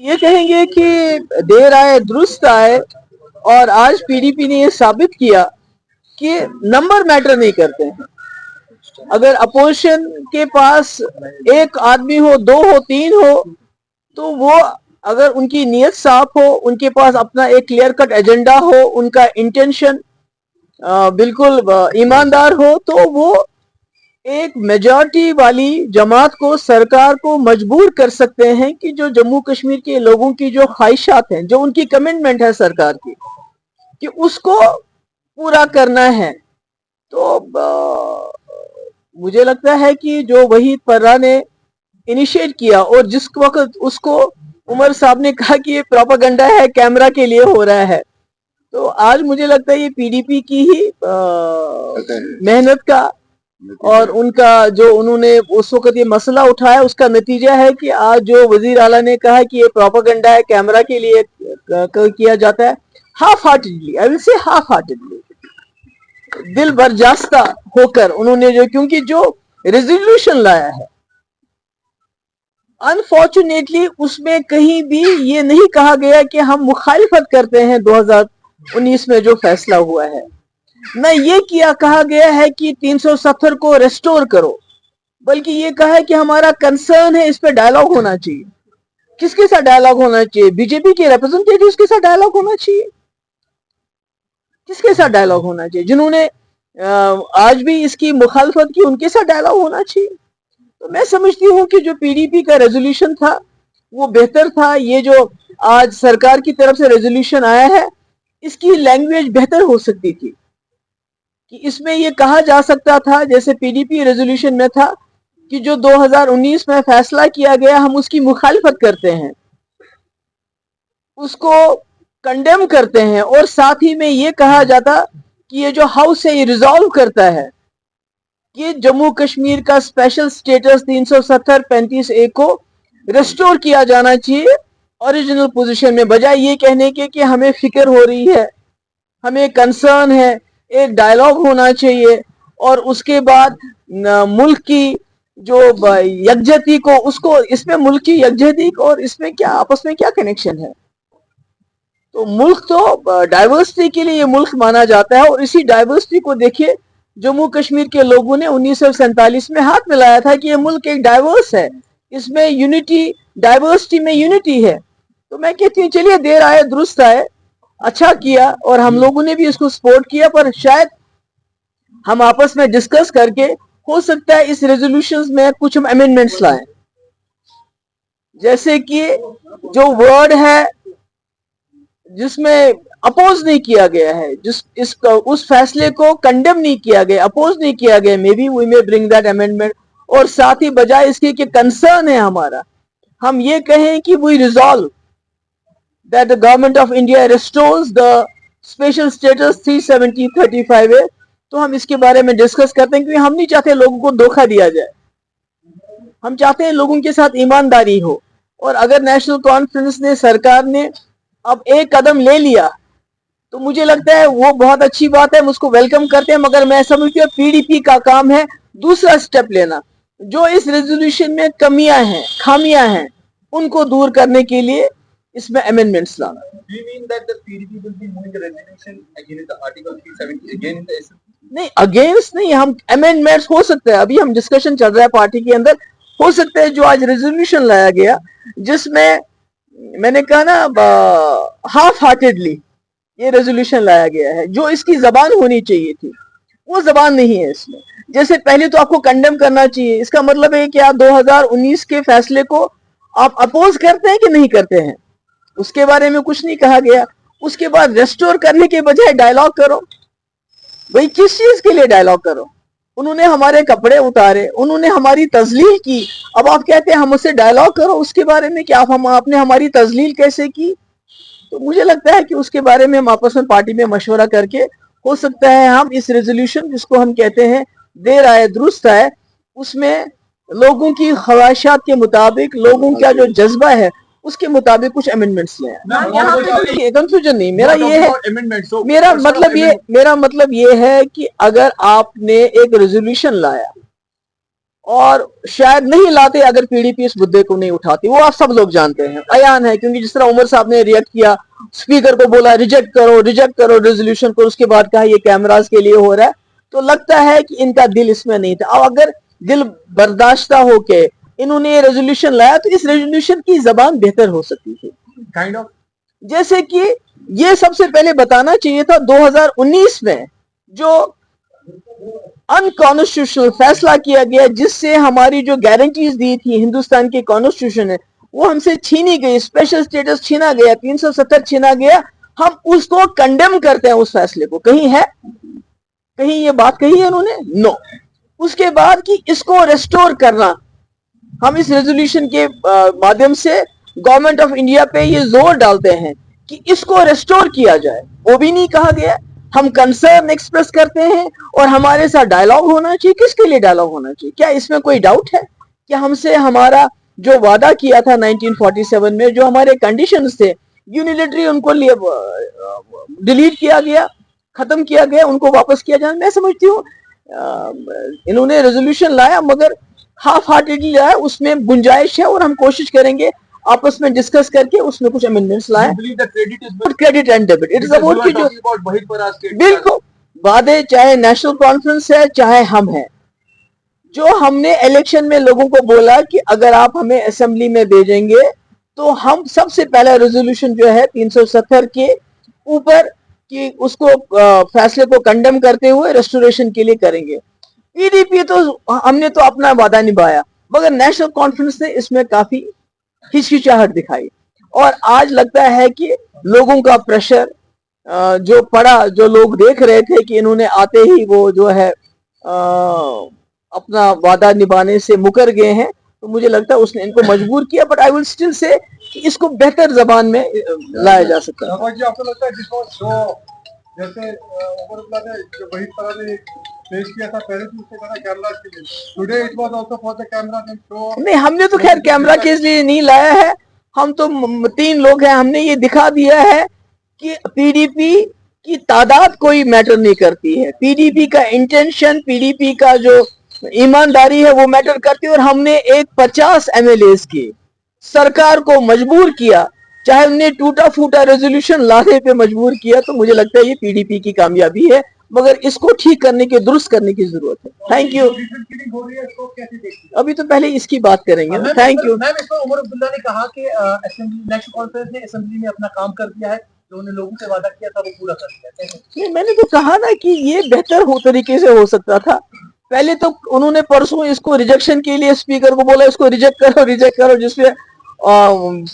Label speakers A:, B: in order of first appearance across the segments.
A: ये कहेंगे कि देर आए दुरुस्त आए, और आज पीडीपी ने ये साबित किया कि नंबर मैटर नहीं करते हैं। अगर अपोजिशन के पास एक आदमी हो, दो हो, तीन हो, तो वो अगर उनकी नीयत साफ हो, उनके पास अपना एक क्लियर कट एजेंडा हो, उनका इंटेंशन बिल्कुल ईमानदार हो, तो वो एक मेजॉरिटी वाली जमात को, सरकार को मजबूर कर सकते हैं कि जो जम्मू कश्मीर के लोगों की जो ख्वाहिशात हैं, जो उनकी कमिटमेंट है सरकार की, कि उसको पूरा करना है। तो मुझे लगता है कि जो वहीद पर्रा ने इनिशिएट किया, और जिस वक्त उसको उमर साहब ने कहा कि ये प्रोपेगेंडा है, कैमरा के लिए हो रहा है, तो आज मुझे लगता है ये पीडीपी की ही मेहनत का और उनका जो उन्होंने उस वक्त ये मसला उठाया, उसका नतीजा है कि आज जो वजीर आला ने कहा कि ये प्रोपेगेंडा है, कैमरा के लिए किया जाता है, half heartedly, I will say half heartedly, दिल बर्जास्ता होकर उन्होंने क्योंकि जो रेजोल्यूशन लाया है, अनफॉर्चुनेटली उसमें कहीं भी ये नहीं कहा गया कि हम मुखालिफत करते हैं 2019 में जो फैसला हुआ है। न ये कहा गया है कि 370 को रेस्टोर करो, बल्कि ये कहा है कि हमारा कंसर्न है, इस पे डायलॉग होना चाहिए। किसके साथ डायलॉग होना चाहिए? बीजेपी के रिप्रेजेंटेटिव्स के साथ डायलॉग होना चाहिए। किसके साथ डायलॉग होना चाहिए? जिन्होंने आज भी इसकी मुखालफत की, उनके साथ डायलॉग होना चाहिए। तो मैं समझती हूँ कि जो पीडीपी का रेजोल्यूशन था वो बेहतर था। ये जो आज सरकार की तरफ से रेजोल्यूशन आया है, इसकी लैंग्वेज बेहतर हो सकती थी, कि इसमें ये कहा जा सकता था, जैसे पीडीपी रेजोल्यूशन में था, कि जो 2019 में फैसला किया गया हम उसकी मुखालिफत करते हैं, उसको कंडेम करते हैं, और साथ ही में ये कहा जाता कि ये जो हाउस है ये रिजॉल्व करता है कि जम्मू कश्मीर का स्पेशल स्टेटस 370-35A को रेस्टोर किया जाना चाहिए ओरिजिनल पोजीशन में, बजाय ये कहने के कि हमें फिक्र हो रही है, हमें कंसर्न है, एक डायलॉग होना चाहिए, और उसके बाद मुल्क की जो यकजहती को, उसको, इसमें मुल्क की यकजहती और इसमें क्या, आपस में क्या कनेक्शन है? तो मुल्क तो डाइवर्सिटी के लिए ये मुल्क माना जाता है, और इसी डाइवर्सिटी को देखिए, जम्मू कश्मीर के लोगों ने 1947 में हाथ मिलाया था कि ये मुल्क एक डाइवर्स है, इसमें यूनिटी, डाइवर्सिटी में यूनिटी है। तो मैं कहती हूँ चलिए देर आए दुरुस्त आए, अच्छा किया, और हम लोगों ने भी इसको सपोर्ट किया, पर शायद हम आपस में डिस्कस करके हो सकता है इस रेजोल्यूशंस में कुछ हम अमेंडमेंट्स लाएं, जैसे कि जो वर्ड है जिसमें अपोज नहीं किया गया है, उस फैसले को कंडेम नहीं किया गया, अपोज नहीं किया गया, maybe we may bring that amendment, और साथ ही बजाय इसके कि कंसर्न है हमारा, हम ये कहें कि we resolve that the government of India restores the special status 370-35A। तो हम इसके बारे में डिस्कस करते हैं, क्योंकि हम नहीं चाहते लोगों को धोखा दिया जाए, हम चाहते हैं लोगों के साथ ईमानदारी हो। और अगर नेशनल कॉन्फ्रेंस ने, सरकार ने अब एक कदम ले लिया, तो मुझे लगता है वो बहुत अच्छी बात है, हम उसको वेलकम करते हैं, मगर मैं समझती हूँ पीडीपी का काम है दूसरा स्टेप लेना, जो इस रेजोल्यूशन में कमियां हैं, खामियां हैं, उनको दूर करने के लिए इसमें अमेंडमेंट्स लाना। Do you mean that the PDP will be moving the resolution against the Article 370 again in the assembly? नहीं, अगेंस्ट नहीं, हम अमेंडमेंट्स हो सकते हैं, अभी हम डिस्कशन चल रहा है पार्टी के अंदर, हो सकता है जो आज रेजोल्यूशन लाया गया, जिसमें मैंने कहा ना हाफ हार्टेडली ये रेजोल्यूशन लाया गया है, जो इसकी जबान होनी चाहिए थी वो जबान नहीं है इसमें। जैसे पहले तो आपको कंडेम करना चाहिए, इसका मतलब है कि आप 2019 के फैसले को आप अपोज करते हैं कि नहीं करते हैं, उसके बारे में कुछ नहीं कहा गया। उसके बाद रेस्टोर करने के बजाय डायलॉग करो, भाई किस चीज के लिए डायलॉग करो? उन्होंने हमारे कपड़े उतारे, उन्होंने हमारी तजलील की, अब आप कहते हैं हम उससे डायलॉग करो, उसके बारे में क्या आपने हमारी तजलील कैसे की? तो मुझे लगता है कि उसके बारे में हम आपस में पार्टी में मशवरा करके, हो सकता है हम इस रेजोल्यूशन, जिसको हम कहते हैं देर आए दुरुस्त आए, उसमें लोगों की ख्वाहिशात के मुताबिक, लोगों का जो जज्बा है उसके मुताबिक कुछ अमेंडमेंट्स ले आए। कंफ्यूजन नहीं, मेरा ये है, मेरा मतलब ये है कि अगर आपने एक रेजोल्यूशन लाया اور شاید نہیں لاتے اگر پی ڈی پی اس مدعے کو نہیں اٹھاتی. وہ آپ سب لوگ جانتے ہیں, عیان ہے, کیونکہ جس طرح عمر صاحب نے ریئیکٹ کیا, اسپیکر کو بولا ریجیکٹ کرو ریزولوشن کو, اس کے بعد کہا یہ کیمراز کے لیے ہو رہا ہے, تو لگتا ہے کہ ان کا دل اس میں نہیں تھا. اب اگر دل برداشتہ ہو کے انہوں نے یہ ریزولوشن لایا تو اس ریزولوشن کی زبان بہتر ہو سکتی تھی. جیسے کہ یہ سب سے پہلے بتانا چاہیے تھا 2019 میں جو انکانسٹیٹیوشنل فیصلہ کیا گیا, جس سے ہماری جو گارنٹیز دی تھی ہندوستان کے کانسٹیٹیوشن نے وہ ہم سے چھینی گئی, اسپیشل سٹیٹس چھینا گیا, 370 چھینا گیا. ہم اس کو کنڈیم کرتے ہیں اس فیصلے کو. کہیں یہ بات کہی ہے انہوں نے؟ نو. اس کے بعد کہ اس کو ریسٹور کرنا, ہم اس ریزولوشن کے مادھیم سے گورنمنٹ آف انڈیا پہ یہ زور ڈالتے ہیں کہ اس کو ریسٹور کیا جائے. وہ بھی نہیں کہا گیا. ہم کنسرن ایکسپریس کرتے ہیں اور ہمارے ساتھ ڈائلاگ ہونا چاہیے. کس کے لیے ڈائلاگ ہونا چاہیے؟ کیا اس میں کوئی ڈاؤٹ ہے کہ ہم سے ہمارا جو وعدہ کیا تھا 1947 میں, جو ہمارے کنڈیشنز تھے, یونیلیٹری ان کو ڈیلیٹ کیا گیا, ختم کیا گیا, ان کو واپس کیا جائے؟ میں سمجھتی ہوں انہوں نے ریزولوشن لایا مگر ہاف ہارٹیڈلی لایا, اس میں گنجائش ہے اور ہم کوشش کریں گے آپس میں ڈسکس کر کے اس میں کچھ امینڈمنٹس لائیں. Credit and debit it is about کہ جو بالکل وعدے, چاہے نیشنل کانفرنس ہے چاہے ہم ہیں, جو ہم نے الیکشن میں لوگوں کو بولا کہ اگر آپ ہمیں اسمبلی میں بھیجیں گے تو ہم سب سے پہلا ریزولوشن جو ہے 370 کے اوپر کہ اس کو فیصلے کو کنڈم کرتے ہوئے ریسٹوریشن کے لیے کریں گے. پی ڈی پی تو ہم نے تو اپنا وعدہ نبھایا, مگر نیشنل کانفرنس نے اس میں کافی ہچکچاہٹ دکھائی. اور آج لگتا ہے کہ لوگوں کا پریشر جو پڑا, جو لوگ دیکھ رہے تھے کہ انہوں نے آتے ہی وہ جو ہے اپنا وعدہ نبھانے سے مکر گئے ہیں, تو مجھے لگتا ہے اس نے ان کو مجبور کیا. But I will still say کہ اس کو بہتر زبان میں لایا جا سکتا ہے.
B: جی, آپ کو لگتا ہے جیسے عمر اللہ نے جو وحید فرا نے پیش کیا تھا پہلے تو اس نے کہا کیمرا کے لیے, today it was also for the camera and show.
A: نہیں, ہم نے تو خیر کیمرا کے لیے نہیں لایا ہے. ہم تو 3 لوگ ہیں, ہم نے یہ دکھا دیا ہے کہ پی ڈی پی کی تعداد کوئی میٹر نہیں کرتی ہے. پی ڈی پی کا انٹینشن, پی ڈی پی کا جو ایمانداری ہے وہ میٹر کرتی ہے. اور ہم نے 50 ایم ایل ایز کی سرکار کو مجبور کیا, چاہے انہیں ٹوٹا پھوٹا ریزولوشن لانے پہ مجبور کیا, تو مجھے لگتا ہے یہ پی ڈی پی کی کامیابی ہے, مگر اس کو ٹھیک کرنے کے, درست کرنے کی ضرورت ہے. Thank you. ابھی تو پہلے اس کی بات کریں گے. Thank you.
B: عمر عبداللہ نے کہا کہ نیشنل کانفرنس نے اسمبلی میں اپنا کام کر دیا ہے, جو انہوں نے لوگوں سے وعدہ کیا تھا وہ پورا کر دیا.
A: میں نے تو کہا نا کہ یہ بہتر طریقے سے ہو سکتا تھا. پہلے تو انہوں نے پرسوں اس کو ریجیکشن کے لیے اسپیکر کو بولا اس کو ریجیکٹ کرو, جس پہ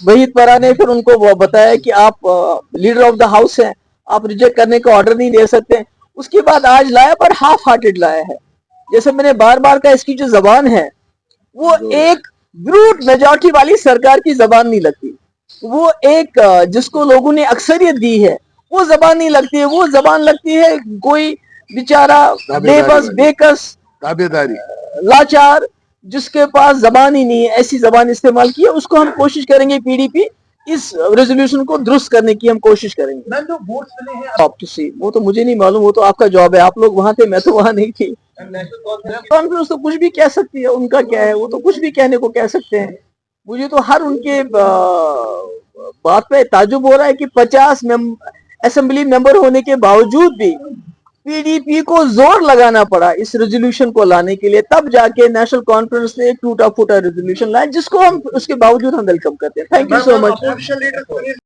A: وحید فرا نے پھر ان کو بتایا کہ آپ لیڈر آف دا ہاؤس ہیں, آپ ریجیکٹ کرنے کا آرڈر نہیں دے سکتے. اس کے بعد آج لایا پر ہاف ہارٹیڈ لایا ہے. جیسے میں نے بار بار کہا, اس کی جو زبان ہے وہ ایک بروٹ میجورٹی والی سرکار کی زبان نہیں لگتی. وہ ایک جس کو لوگوں نے اکثریت دی ہے وہ زبان نہیں لگتی ہے. وہ زبان لگتی ہے کوئی بیچارہ بے بس, بے کس, لاچار, جس کے پاس زبان ہی نہیں ہے, ایسی زبان استعمال کی ہے. اس کو ہم کوشش کریں گے پی ڈی پی اس ریزولوشن کو درست کرنے کی ہم کوشش کریں گے. وہ تو مجھے نہیں معلوم, وہ تو آپ کا جواب ہے, آپ لوگ وہاں تھے, میں تو وہاں نہیں تھی. کانفرنس تو کچھ بھی کہہ سکتی ہے, ان کا کیا ہے, وہ تو کچھ بھی کہنے کو کہہ سکتے ہیں. مجھے تو ہر ان کے بات پہ تعجب ہو رہا ہے کہ 50 اسمبلی ممبر ہونے کے باوجود بھی پی ڈی پی کو زور لگانا پڑا اس ریزولوشن کو لانے کے لیے. تب جا کے نیشنل کانفرنس نے ایک ٹوٹا پھوٹا ریزولوشن لایا, جس کو ہم اس کے باوجود ہم ویلکم کرتے ہیں. Thank you so much.